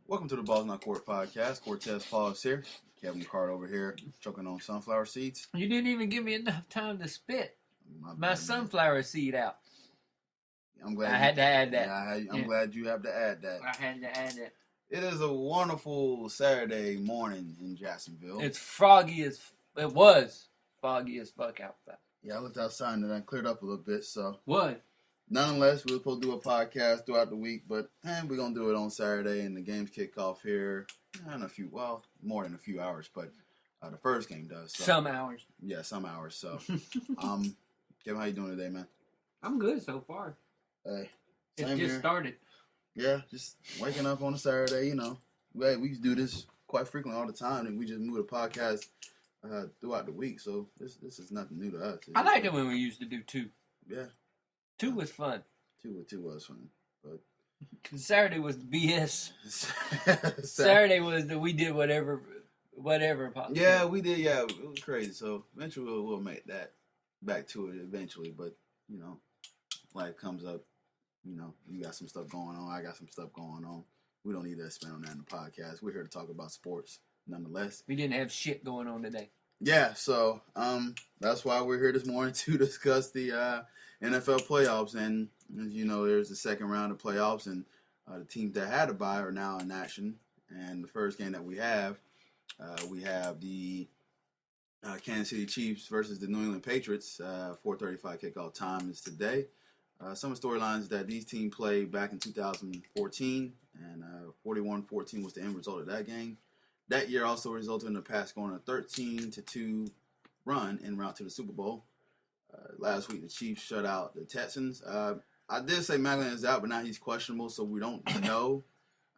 Welcome to the Balls Not Court Podcast. Cortez Paul's here. Kevin Card over here, choking on sunflower seeds. You didn't even give me enough time to spit my bad, sunflower seed out. I'm glad I had to add that. Yeah, I'm glad you have to add that. I had to add that. It is a wonderful Saturday morning in Jacksonville. It was foggy as fuck outside. Yeah, I looked outside and then I cleared up a little bit. So what? Nonetheless, we were supposed to do a podcast throughout the week, but we're gonna do it on Saturday, and the games kick off here in more than a few hours, but the first game does. So. Some hours. Yeah, some hours. So, Kevin, how you doing today, man? I'm good so far. Hey, it just started. Yeah, just waking up on a Saturday. You know, we do this quite frequently all the time, and we just move the podcast throughout the week. So this is nothing new to us. I liked it when we used to do 2. Yeah. 2 was fun. 2 was fun, but Saturday was BS. Saturday was we did whatever possible. Yeah, we did. Yeah, it was crazy. So eventually we'll make that back to it eventually. But you know, life comes up. You know, you got some stuff going on. I got some stuff going on. We don't need to spend on that in the podcast. We're here to talk about sports, nonetheless. We didn't have shit going on today. Yeah, so that's why we're here this morning to discuss the NFL playoffs. And as you know, there's the second round of playoffs, and the teams that had a bye are now in action. And the first game that we have the Kansas City Chiefs versus the New England Patriots. 4:35 kickoff time is today. Some of the storylines that these teams played back in 2014, and 41-14 was the end result of that game. That year also resulted in the Pats going on a 13-2 run en route to the Super Bowl. Last week, the Chiefs shut out the Texans. I did say Macklin is out, but now he's questionable, so we don't know.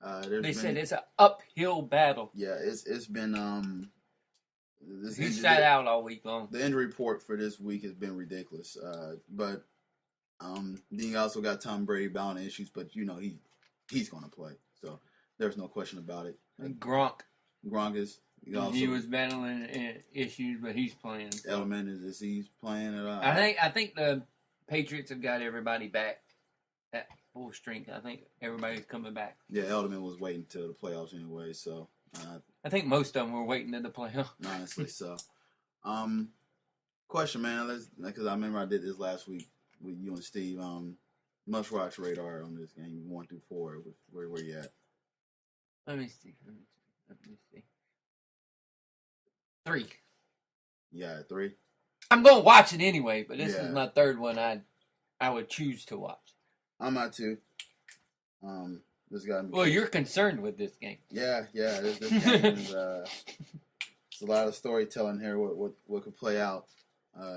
They said it's an uphill battle. Yeah, it's been he sat out all week long. The injury report for this week has been ridiculous. But then you also got Tom Brady battling issues, but you know he's going to play, so there's no question about it. Gronk is. He was battling issues, but he's playing. So. Edelman he's playing at all. I think the Patriots have got everybody back at full strength. I think everybody's coming back. Yeah, Edelman was waiting till the playoffs anyway, so. I think most of them were waiting to the playoffs. Honestly, so. Question, man, because I remember I did this last week with you and Steve. Must-watch radar on this game 1 through 4. Where you at? Let me see. 3. Yeah, 3. I'm going to watch it anyway, but this is my third one I would choose to watch. I'm not too. This got me. Well, you're concerned with this game. Yeah. This game is it's a lot of storytelling here. What could play out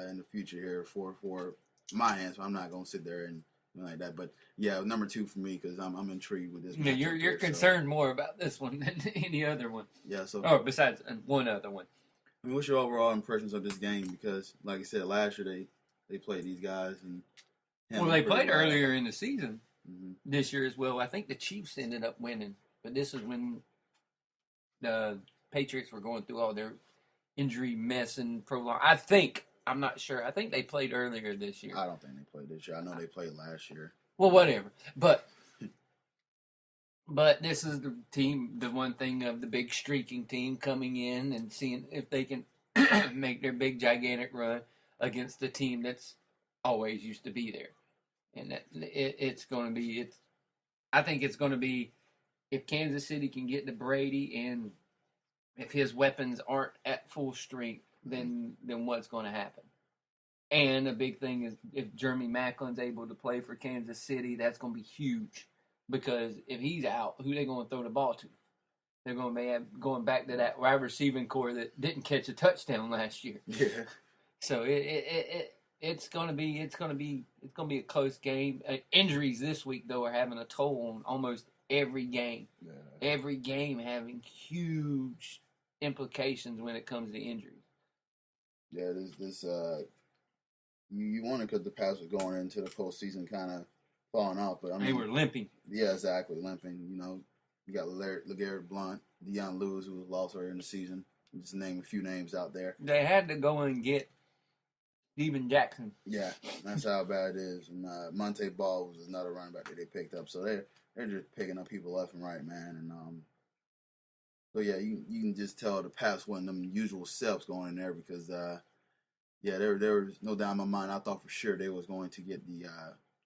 in the future here for my answer. I'm not gonna sit there and like that, but yeah, number 2 for me because I'm intrigued with this. Yeah, you're concerned more about this one than any other one. Yeah. So. Oh, besides one other one. I mean, what's your overall impressions of this game? Because, like I said, last year they played these guys and. Well, they played earlier in the season. Mm-hmm. This year as well. I think the Chiefs ended up winning, but this is when the Patriots were going through all their injury mess and prolong. I'm not sure. I think they played earlier this year. I don't think they played this year. I know they played last year. Well, whatever. But this is the team, the one thing of the big streaking team coming in and seeing if they can make their big gigantic run against the team that's always used to be there. And it's going to be, I think it's going to be, if Kansas City can get to Brady and if his weapons aren't at full strength, then what's going to happen? And the big thing is if Jeremy Macklin's able to play for Kansas City, that's going to be huge. Because if he's out, who are they going to throw the ball to? They're going to be going back to that wide receiving core that didn't catch a touchdown last year. Yeah. So it's going to be a close game. Injuries this week though are having a toll on almost every game. Yeah. Every game having huge implications when it comes to injuries. Yeah, this you wonder because the Pats were going into the postseason kind of falling off, but I mean they were limping. Yeah, exactly, limping. You know, you got LeGarrette Blount, Deion Lewis, who was lost earlier in the season. Just to name a few names out there. They had to go and get Steven Jackson. Yeah, that's how bad it is. And Monte Ball was another running back that they picked up. So they're just picking up people left and right, man. And So yeah, you can just tell the Pats wasn't them usual selves going in there because yeah, there was no doubt in my mind. I thought for sure they was going to get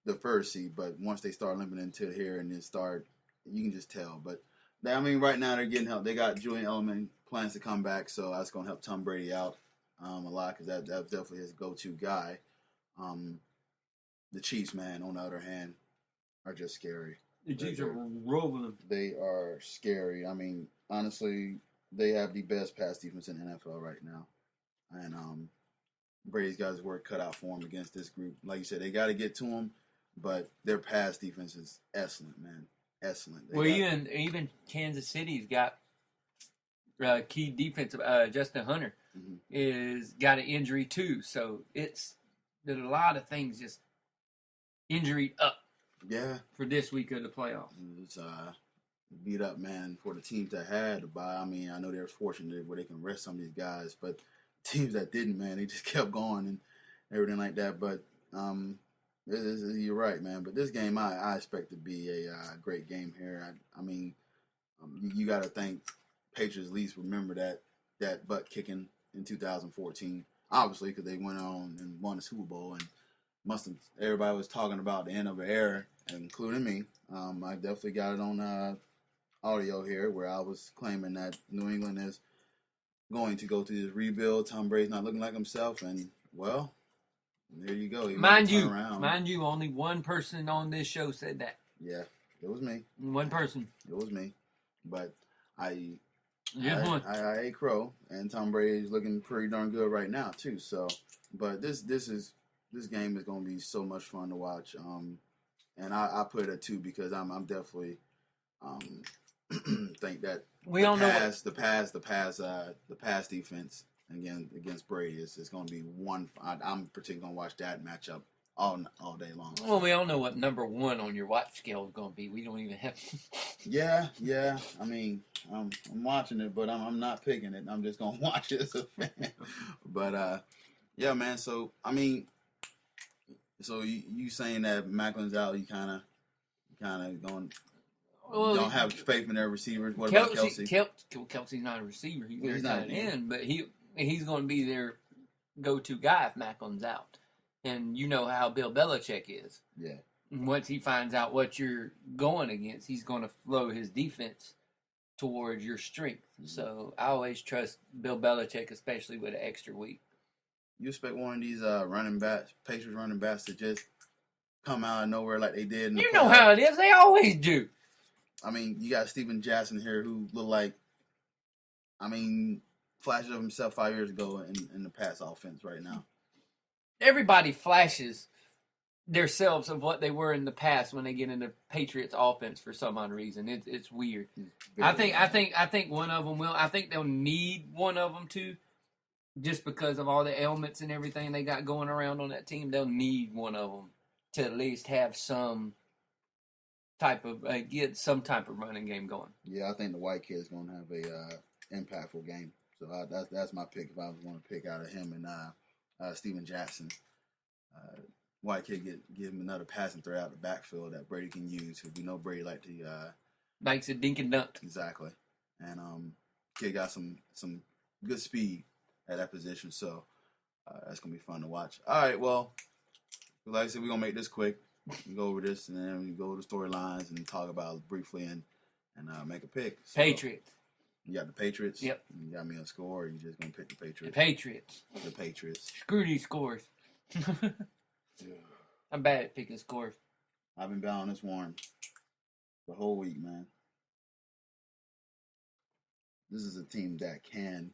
the first seed, but once they start limping into here and then start, you can just tell. But I mean, right now they're getting help. They got Julian Edelman plans to come back, so that's going to help Tom Brady out a lot because that's definitely his go-to guy. The Chiefs, man, on the other hand, are just scary. The Chiefs are rolling. They are scary. I mean, honestly, they have the best pass defense in the NFL right now, and Brady's got his work cut out for him against this group. Like you said, they got to get to him, but their pass defense is excellent, man. Excellent. Even Kansas City's got key defensive Justin Hunter is got an injury too, so there's a lot of things just injury up. Yeah. For this week of the playoffs. It's beat up, man, for the teams that had to buy. I mean, I know they're fortunate where they can rest some of these guys, but teams that didn't, man, they just kept going and everything like that. But you're right, man. But this game, I expect to be a great game here. I mean, you got to think Patriots at least remember that butt kicking in 2014, obviously, because they went on and won the Super Bowl and everybody was talking about the end of an era, including me. I definitely got it on audio here where I was claiming that New England is going to go through this rebuild. Tom Brady's not looking like himself, and well, there you go. Mind you, only one person on this show said that. Yeah, it was me. One person. It was me, but I ate crow, and Tom Brady is looking pretty darn good right now too. So, but this game is going to be so much fun to watch. And I put it at 2 because I'm definitely think that the pass defense again against Brady is going to be one. I'm particularly going to watch that matchup all day long. Well, we all know what number 1 on your watch scale is going to be. We don't even have. Yeah. I mean, I'm watching it, but I'm not picking it. I'm just going to watch it as a fan. But yeah, man. So I mean. So you saying that Macklin's out? You kind of going. Well, don't have faith in their receivers. What about Kelsey? Kelsey's not a receiver. He's not an end, but he's going to be their go-to guy if Macklin's out. And you know how Bill Belichick is. Yeah. Once he finds out what you're going against, he's going to flow his defense towards your strength. Mm-hmm. So I always trust Bill Belichick, especially with an extra week. You expect one of these Patriots running backs to just come out of nowhere like they did in the playoffs? Know how it is. They always do. I mean, you got Steven Jackson here who looked like, flashes of himself 5 years ago in the pass offense right now. Everybody flashes themselves of what they were in the past when they get into Patriots offense for some odd reason. It's weird. I think one of them will. I think they'll need one of them to. Just because of all the ailments and everything they got going around on that team, they'll need one of them to at least have some type of get some type of running game going. Yeah, I think the white kid's going to have a impactful game. So that's my pick if I was going to pick out of him and Steven Jackson. White kid give him another passing threat out the backfield that Brady can use because we know Brady likes a dink and dunk. Exactly, and kid got some good speed at that position, so that's gonna be fun to watch. All right, well, like I said, we're gonna make this quick. We go over this, and then we go to the storylines and talk about it briefly and make a pick. So, Patriots. You got the Patriots. Yep. You got me on score. Or you just gonna pick the Patriots? The Patriots. The Screw these scores. I'm bad at picking scores. I've been bad on this one the whole week, man. This is a team that can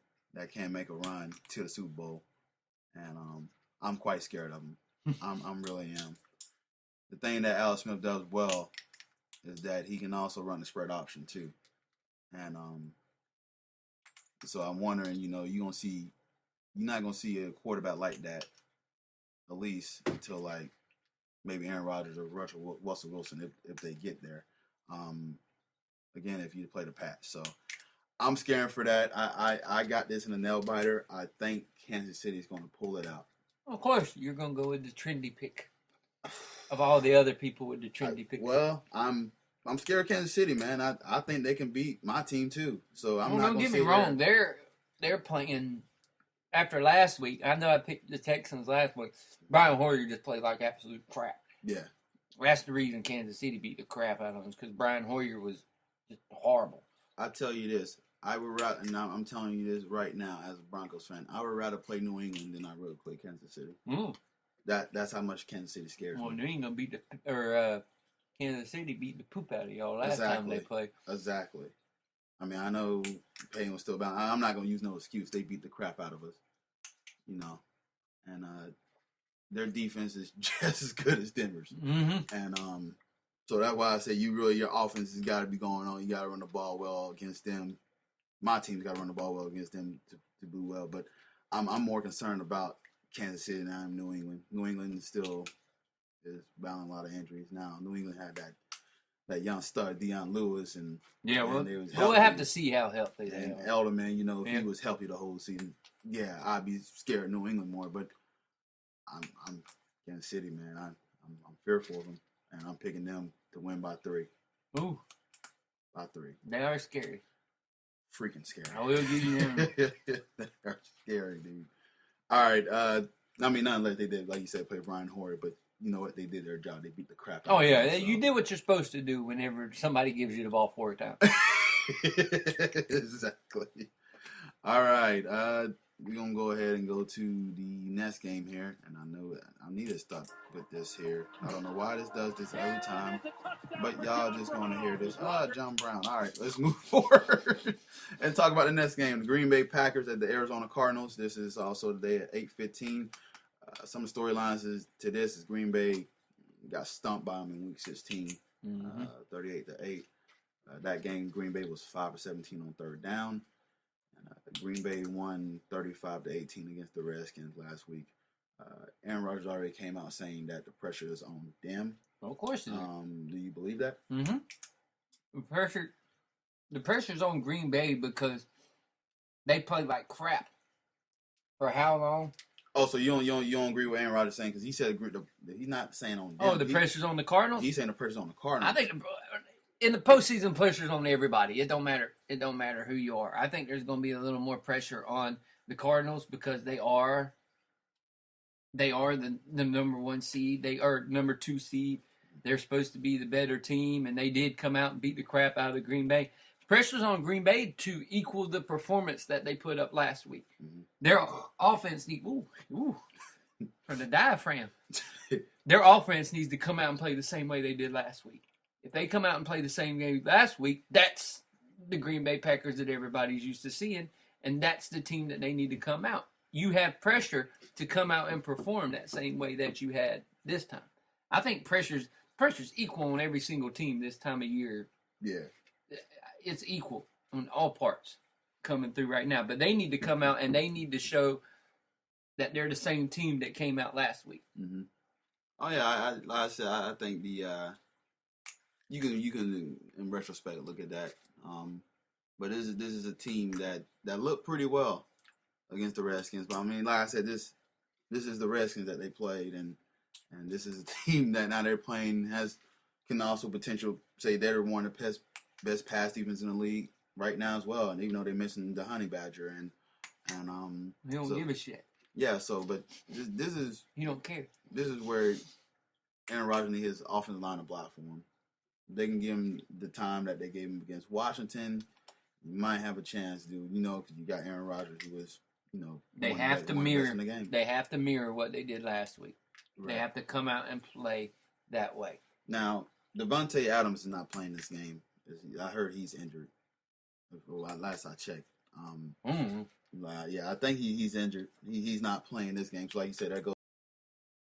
make a run to the Super Bowl, and I'm quite scared of them. I'm really am. The thing that Alex Smith does well is that he can also run the spread option too, and so I'm wondering, you're not gonna see a quarterback like that, at least until like maybe Aaron Rodgers or Russell Wilson if they get there. Again, if you play the Pats, so. I'm scared for that. I got this in a nail biter. I think Kansas City is going to pull it out. Of course, you're going to go with the trendy pick of all the other people with the trendy pick. Well, I'm I'm scared of Kansas City, man. I think they can beat my team too. So I'm not don't gonna get me sit wrong. here. They're playing after last week. I know I picked the Texans last week. Brian Hoyer just played like absolute crap. Yeah. That's the reason Kansas City beat the crap out of them, because Brian Hoyer was just horrible. I tell you this, I would rather, and I'm telling you this right now as a Broncos fan, I would rather play New England than I would play Kansas City. That's how much Kansas City scares me. Well, New England Kansas City beat the poop out of y'all last time they played. Exactly. I mean, I know Payne was still bound. I'm not going to use no excuse. They beat the crap out of us, and their defense is just as good as Denver's. Mm-hmm. And so that's why I say your offense has got to be going on. You got to run the ball well against them. My team's got to run the ball well against them to do well. But I'm more concerned about Kansas City than I am New England. New England still is battling a lot of injuries now. New England had that young stud, Deion Lewis, and we'll have to see how healthy they and are. Elderman, if he was healthy the whole season, yeah, I'd be scared of New England more. But I'm Kansas City, man. I'm fearful of them, and I'm picking them to win by 3. Ooh, by 3. They are scary. Freaking scary. I will give you them. They are scary, dude. All right. I mean, not unless they did, like you said, play Brian Hoyer, but you know what? They did their job. They beat the crap out of them. So. You did what you're supposed to do whenever somebody gives you the ball 4 times. Exactly. All right. We're going to go ahead and go to the next game here. And I know I need to stop with this here. I don't know why this does this every time. But y'all just going to hear this. John Brown. All right, let's move forward and talk about the next game. The Green Bay Packers at the Arizona Cardinals. This is also today at 8:15. Some of the storylines to this is Green Bay got stumped by them in Week 16, 38-8. That game, Green Bay was 5 of 17 on third down. Green Bay won 35-18 against the Redskins last week. Aaron Rodgers already came out saying that the pressure is on them. Of course it is. Do you believe that? Mm-hmm. The pressure's on Green Bay because they played like crap. For how long? Oh, so you don't agree with Aaron Rodgers saying, because he said he's not saying on them. Oh, the pressure's on the Cardinals? He's saying the pressure's on the Cardinals. I think in the postseason, pressure's on everybody. It don't matter. It don't matter who you are. I think there's going to be a little more pressure on the Cardinals because they are the number 1 seed. They are number 2 seed. They're supposed to be the better team, and they did come out and beat the crap out of Green Bay. Pressure's on Green Bay to equal the performance that they put up last week. Mm-hmm. Their offense needs for the diaphragm. Their offense needs to come out and play the same way they did last week. If they come out and play the same game last week, that's the Green Bay Packers that everybody's used to seeing, and that's the team that they need to come out. You have pressure to come out and perform that same way that you had this time. I think pressure's equal on every single team this time of year. Yeah. It's equal on all parts coming through right now. But they need to come out and they need to show that they're the same team that came out last week. Mm-hmm. Oh, yeah. Like I said, I think you can in retrospect look at that. But this is a team that looked pretty well against the Redskins. But I mean, like I said, this is the Redskins that they played, and this is a team that now they're playing can also potential say they're one of the best pass defense in the league right now as well. And even though they're missing the Honey Badger and they don't give a shit. Yeah. So, but this is you don't care. This is where Aaron Rodgers and his offensive line to block for him. They can give him the time that they gave him against Washington. You might have a chance, dude. Because you got Aaron Rodgers, who was, they have to mirror. They have to mirror what they did last week. Right. They have to come out and play that way. Now, Devontae Adams is not playing this game. I heard he's injured. Last I checked. Yeah, I think he's injured. He's not playing this game. So, like you said, that goes.